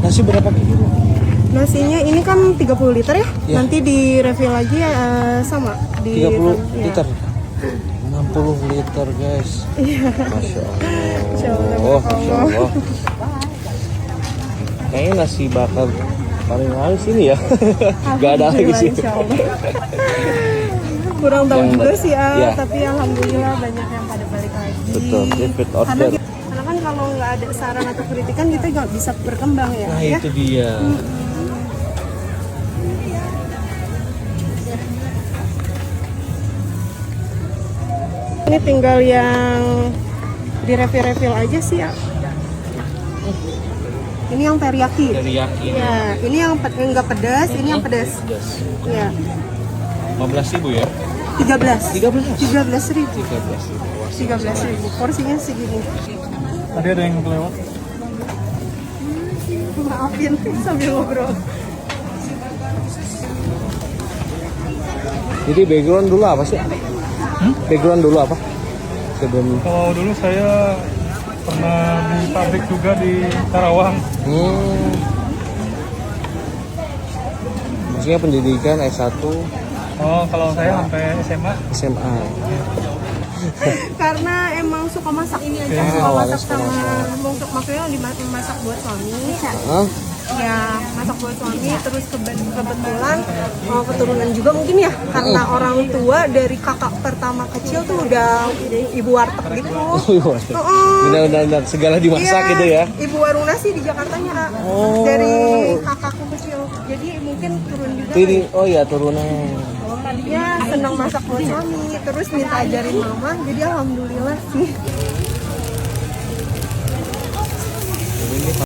Nasi berapa kilo? Nasinya ini kan 30 liter ya. Ya. Nanti di refill lagi sama di 30 ya. liter. 60 liter guys. Iya. Masya Masya Allah, Allah. Masya Allah. Kayaknya nasi bakar paling laris ini ya. Gak ada lagi sih. Insya Allah. Kurang tahu Yang juga sih ya. tapi alhamdulillah banyak yang pada balik lagi. Betul, repeat Karena, order. karena kan kalau nggak ada saran atau kritikan kita nggak bisa berkembang ya. Nah ya? itu dia. Ini tinggal yang di refill aja sih ya. Ini yang teriyaki. Teriyaki. Ya, ini yang enggak pedas, ini yang pedas. Ya, 15.000 ya? 13. 13.000. 13.000. 13.000. Porsinya segini. Tadi ada yang kelewat. Maafin sambil ngobrol. Jadi background dulu apa sih? Background dulu apa? Sebelum Kalau dulu saya pernah di pabrik juga di Karawang. Maksudnya pendidikan S1, Oh, kalau saya sampai SMA. SMA. Karena emang suka masak ini aja, Ya, suka awalnya masak suka sama maksudnya dimasak buat suami. Hah? Ya, masak buat suami terus kebetulan keturunan juga mungkin ya karena orang tua dari kakak pertama kecil tuh udah ibu warteg gitu. Benar-benar segala dimasak Iya, gitu ya. Ibu warung nasi di Jakartanya Kak. Oh. Dari kakakku kecil. Jadi mungkin turun juga. Ini oh ya turunan. Tadinya senang masak buat suami, terus minta ajarin mama. Jadi alhamdulillah sih.